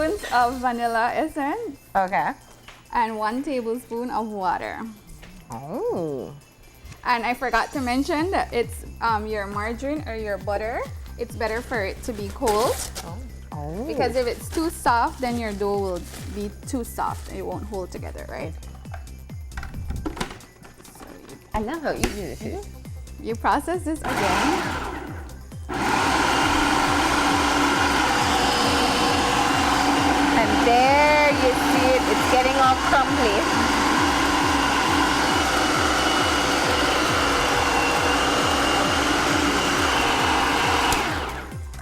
tablespoons of vanilla essence. Okay. And 1 tablespoon of water. Oh. And I forgot to mention that it's your margarine or your butter. It's better for it to be cold. Oh. Because if it's too soft, then your dough will be too soft. It won't hold together, right? So I love how easy this is. you process this again. And there you see it. It's getting all crumbly.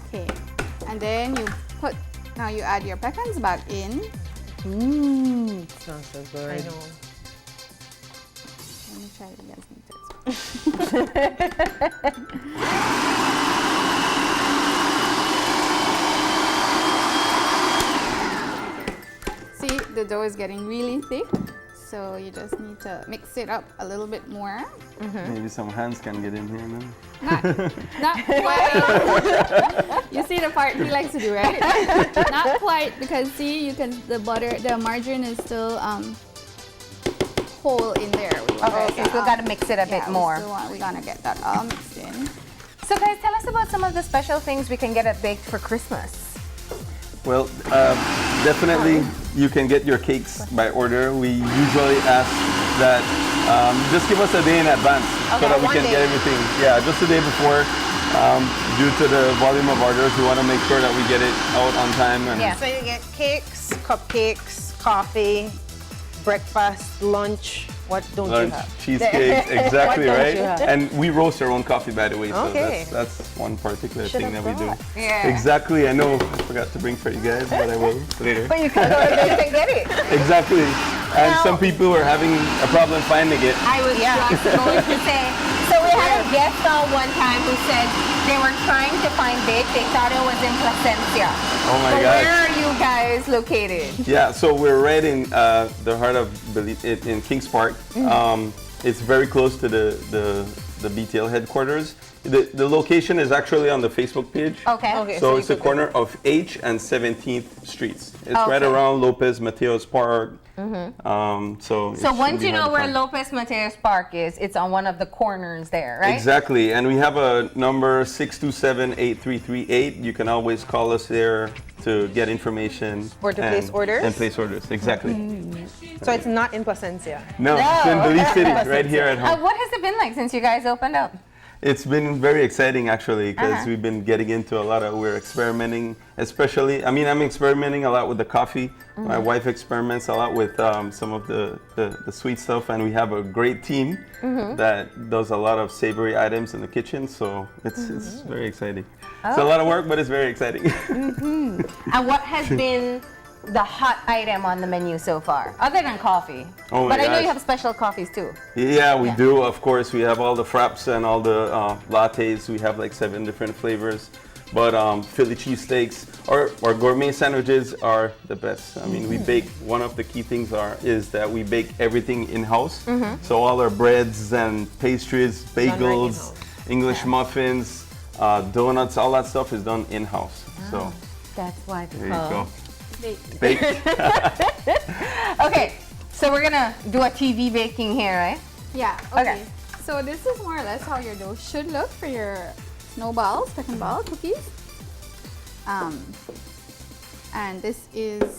Okay. And then now you add your pecans back in. Mmm. Sounds so good. I know. Let me try it again. See, the dough is getting really thick, so you just need to mix it up a little bit more. Maybe some hands can get in here now. Not quite. You see the part he likes to do, right? Not quite, because see, the margarine is still whole in there. Okay, so you still got to mix it a bit more. We're gonna get that all mixed in. So guys, tell us about some of the special things we can get at Baked for Christmas. Well, definitely you can get your cakes by order. We usually ask that just give us a day in advance so that we can get everything. Yeah, just the day before. Due to the volume of orders, we want to make sure that we get it out on time. And So you get cakes, cupcakes, coffee, breakfast, lunch. What don't you have? Cheesecakes, exactly What don't right. you have? And we roast our own coffee, by the way. So Okay. that's one particular thing that we do. Yeah. Exactly. I know I forgot to bring for you guys, but I will later. But you can go to Baked and get it. Exactly. And some people are having a problem finding it. I was just going to say, so we had a guest on one time who said they were trying to find Baked. They thought it was in Placencia. Oh my But God. where are you guys located? Yeah, so we're right in the heart of Belize, in Kings Park. It's very close to the BTL headquarters. The location is actually on the Facebook page. Okay. So it's the corner of H and 17th Streets. It's right Okay. around Lopez Mateos Park. So Once you know where Lopez Mateos Park is, it's on one of the corners there, right? Exactly, and we have a number 627-8338. You can always call us there to get information. Or to place orders? And place orders, exactly. So it's not in Placencia. No, it's in Belize City, right here at home. What has it been like since you guys opened up? It's been very exciting actually because we've been getting into we're experimenting, especially, I'm experimenting a lot with the coffee. My wife experiments a lot with some of the sweet stuff, and we have a great team that does a lot of savory items in the kitchen, so it's very exciting. It's a lot of work, but it's very exciting. And what has been the hot item on the menu so far, other than coffee? Oh my But I know gosh. you have special coffees too. Yeah, we do, of course. We have all the fraps and all the lattes. We have like 7 different flavors. But Philly cheesesteaks or gourmet sandwiches are the best. I mean, we bake, one of the key things is that we bake everything in-house. So all our breads and pastries, bagels, English muffins, donuts, all that stuff is done in-house. So That's why it's there you go. Bake. Okay, so we're gonna do a TV baking here, right? Yeah, okay. So this is more or less how your dough should look for your snowballs, pecan ball cookies. And this is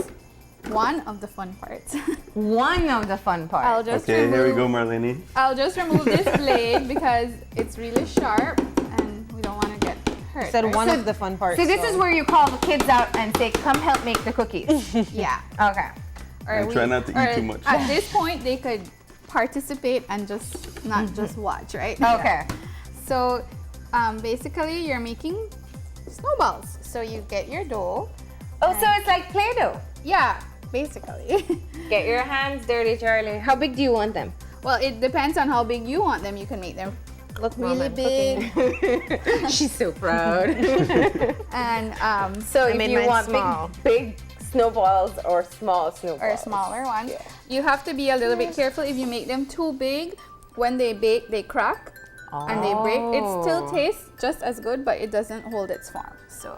one of the fun parts. One of the fun parts. Okay, here we go, Marlene. I'll just remove this blade because it's really sharp and we don't want to get hurt. Said right? one of the fun parts. So this is where you call the kids out and say, come help make the cookies. Yeah. Okay. And try not to eat too much. At this point, they could participate and just not just watch, right? Okay. So basically, you're making snowballs. So you get your dough. Oh, so it's like Play-Doh. Yeah, basically. Get your hands dirty, Charlie. How big do you want them? Well, it depends on how big you want them. You can make them Look, really Mom, I'm big. She's so proud. And So if made you mine want small. big snowballs or small snowballs. or smaller ones. You have to be a little bit careful. If you make them too big, when they bake, they crack and they break. It still tastes just as good, but it doesn't hold its form. So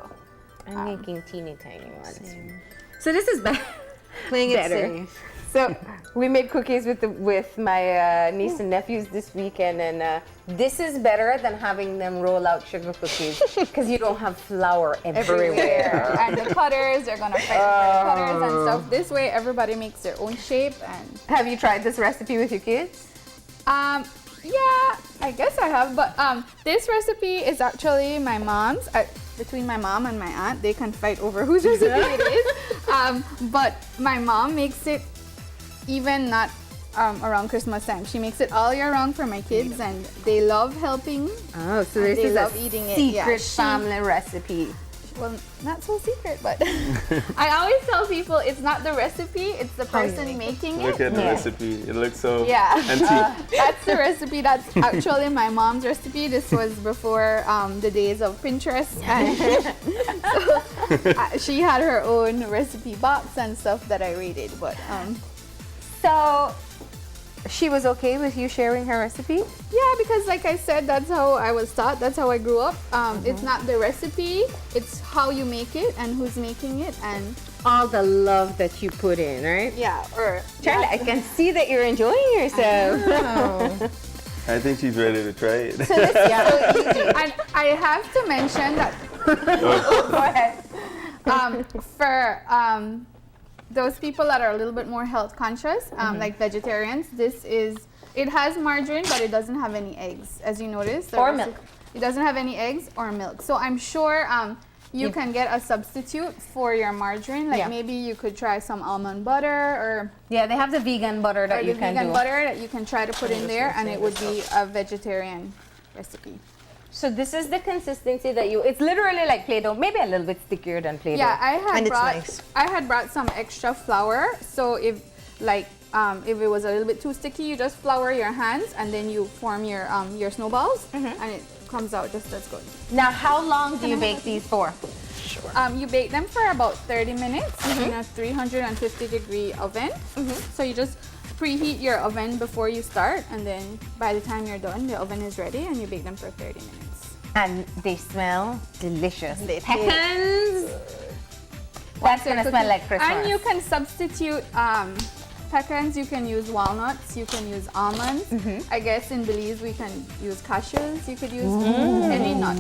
I'm making teeny tiny ones. So this is Playing it better. safe. So we made cookies with my niece and nephews this weekend, and this is better than having them roll out sugar cookies because you don't have flour everywhere. And the cutters, they're gonna fight over the cutters and stuff. This way, everybody makes their own shape. And Have you tried this recipe with your kids? yeah, I guess I have. But this recipe is actually my mom's. Between my mom and my aunt, they can fight over whose recipe it is. But my mom makes it even not around Christmas time. She makes it all year round for my kids, and they love helping. Oh, so And this they is love a eating it. secret Yeah, family recipe. Well, not so secret, but I always tell people it's not the recipe, it's the person making it. Look at the Yeah. recipe. It looks so Yeah, antique. that's the recipe. That's actually my mom's recipe. This was before the days of Pinterest. And so, she had her own recipe box and stuff that I rated. But So she was okay with you sharing her recipe? yeah, because like I said, that's how I was taught. That's how I grew up. It's not the recipe; it's how you make it and who's making it, and All the love that you put in, right? yeah, or Charlie, I can see that you're enjoying yourself. I think she's ready to try it. So this is so easy. And I have to mention that Go ahead. for those people that are a little bit more health conscious, like vegetarians, it has margarine, but it doesn't have any eggs, as you notice. Or milk. It doesn't have any eggs or milk. So I'm sure you can get a substitute for your margarine. Like maybe you could try some almond butter or Yeah, they have the vegan butter that the you can vegan do. butter that you can try to put in there, and it would be a vegetarian recipe. So this is the consistency that it's literally like Play-Doh, maybe a little bit stickier than Play-Doh. Yeah, And it's nice. I had brought some extra flour. So if it was a little bit too sticky, you just flour your hands and then you form your snowballs, and it comes out just as good. Now, how long do you bake these for? You bake them for about 30 minutes in a 350-degree oven. So you just preheat your oven before you start, and then by the time you're done, the oven is ready, and you bake them for 30 minutes. And they smell delicious. They Pecans. That's gonna smell like Christmas. And you can substitute pecans. You can use walnuts. You can use almonds. I guess in Belize we can use cashews. You could use any nut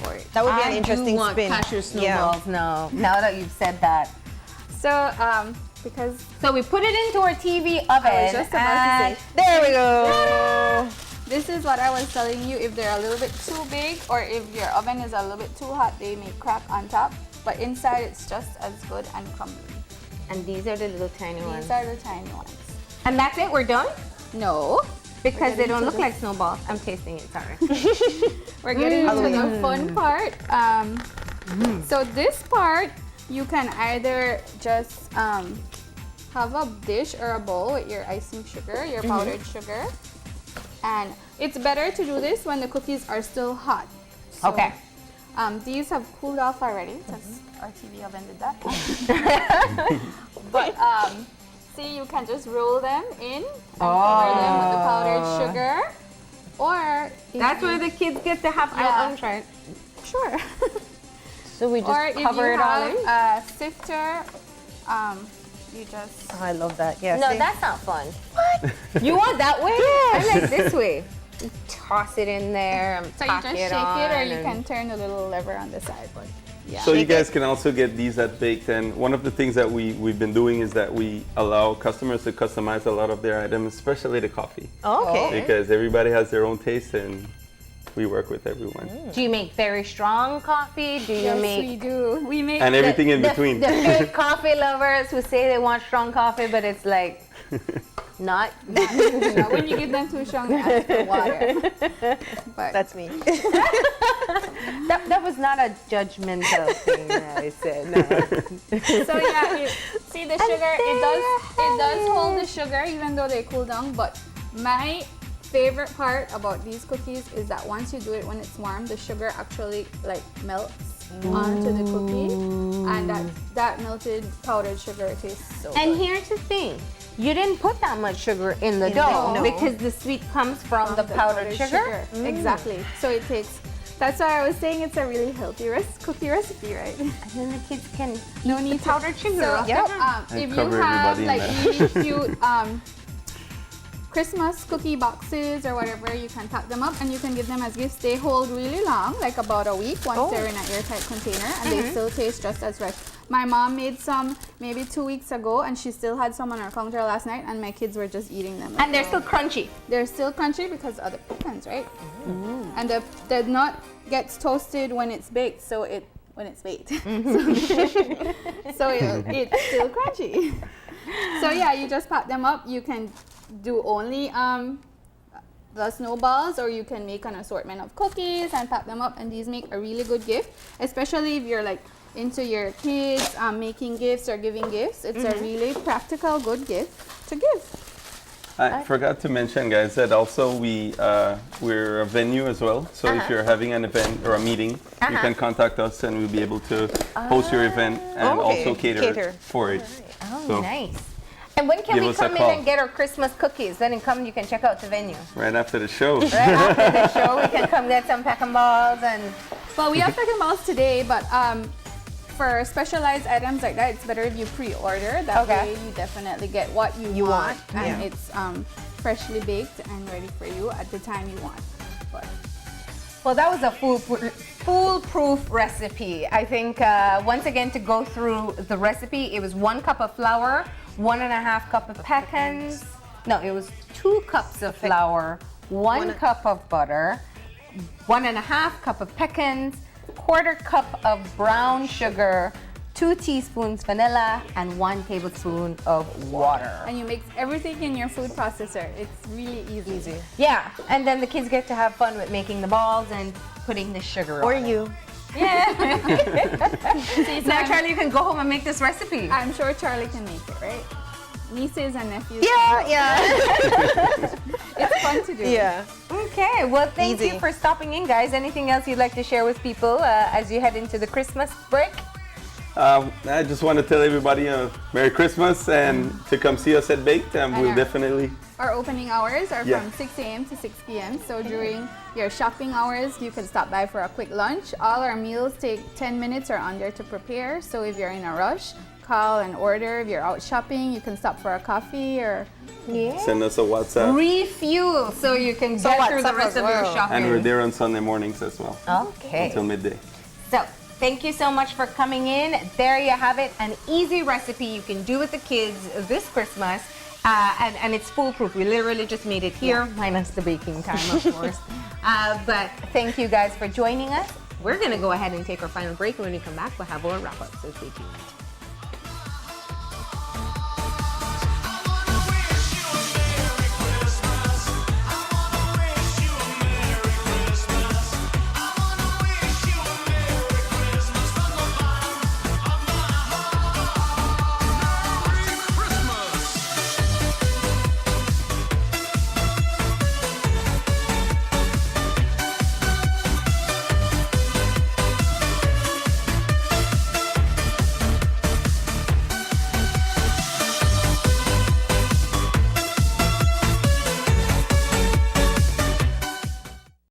for it. That would be an interesting I do want spin. cashew snowballs now. Now that you've said that. So because So we put it into our TV oven. I was just about to say, There we go. this is what I was telling you. If they're a little bit too big or if your oven is a little bit too hot, they may crack on top. But inside it's just as good and crumbly. And these are the little tiny ones. These are the tiny ones. And that's it, we're done? No, Because they don't into look the- like snowballs. I'm tasting it, sorry. we're getting to the fun part. So this part, you can either just have a dish or a bowl with your icing sugar, your powdered sugar. And it's better to do this when the cookies are still hot. So, Okay. These have cooled off already because our TV oven did that. But see, you can just roll them in and cover them with the powdered sugar. Or if That's you- where the kids get to have. Yeah. I'll try it. sure. So we just Or if cover you it all in? have a sifter, you just Oh, I love that. Yeah. No, see? that's not fun. What? You want that way? I like this way. You toss it in there and so you pack just it shake on it, or you and- can turn the little lever on the side. But yeah. So you guys can also get these at BakeD, and one of the things that we've been doing is that we allow customers to customize a lot of their items, especially the coffee, Okay. because everybody has their own taste, and we work with everyone. Do you make very strong coffee? Do you Yes, make we do. We make And everything in the, between. The fake coffee lovers who say they want strong coffee, but it's like not. when you give them too strong, they ask for water. But That's me. That was not a judgmental thing that I said. No. so yeah, see the sugar. It does hold the sugar even though they cool down. But my favorite part about these cookies is that once you do it when it's warm, the sugar actually like melts onto the cookie, and that melted powdered sugar tastes so And good. here's the thing. You didn't put that much sugar in the dough no. because the sweet comes from the powdered sugar. Exactly. So it takes That's why I was saying it's a really healthy cookie recipe, right? And then the kids can No eat need the powdered sugar. So, off the And if you cover have everybody in like that. really cute Christmas cookie boxes or whatever, you can pack them up and you can give them as gifts. They hold really long, like about a week once they're in an airtight container, and they still taste just as fresh. My mom made some maybe 2 weeks ago, and she still had some on her counter last night, and my kids were just eating them. And they're still crunchy. They're still crunchy because of the pecans, right? And the nut gets toasted when it's baked, so when it's baked. So it's still crunchy. So yeah, you just pack them up. You can do only the snowballs, or you can make an assortment of cookies and pack them up, and these make a really good gift, especially if you're like into your kids making gifts or giving gifts. It's a really practical, good gift to give. I forgot to mention, guys, that also we're a venue as well. So if you're having an event or a meeting, you can contact us and we'll be able to host your event and also cater for it. Oh, So, nice. And when can give we us a come in call. and get our Christmas cookies? Then you can check out the venue. Right after the show. Right after the show, we can come get some pecan balls and... Well, we have pecan balls today, but for specialized items like that, it's better if you pre-order. That way you definitely get what you want. And it's freshly baked and ready for you at the time you want. Well, that was a foolproof recipe. I think once again, to go through the recipe, it was 1 cup of flour, 1.5 cup of pecans. No, it was 2 cups of flour, 1 cup of butter, 1.5 cup of pecans, 1/4 cup of brown sugar, 2 teaspoons vanilla, and 1 tablespoon of water. And you mix everything in your food processor. It's really easy. Yeah, and then the kids get to have fun with making the balls and putting the sugar on. Or it. you. Yeah. Now, Charlie, you can go home and make this recipe. I'm sure Charlie can make it, right? Nieces and nephews. Yeah. It's fun to do. Yeah. Okay, well, thank Easy. you for stopping in, guys. Anything else you'd like to share with people as you head into the Christmas break? I just want to tell everybody Merry Christmas and to come see us at BakeD, and we'll definitely... Our opening hours are from 6 a.m. to 6 p.m. So during your shopping hours, you can stop by for a quick lunch. All our meals take 10 minutes or under to prepare. So if you're in a rush, call and order. If you're out shopping, you can stop for a coffee or send us a WhatsApp. Refuel so you can get through the rest of your shopping. And we're there on Sunday mornings as well. Okay. Until midday. So, thank you so much for coming in. There you have it, an easy recipe you can do with the kids this Christmas. And it's foolproof. We literally just made it here, minus the baking time, of course. But thank you guys for joining us. We're going to go ahead and take our final break. And when we come back, we'll have our wrap-up. So stay tuned.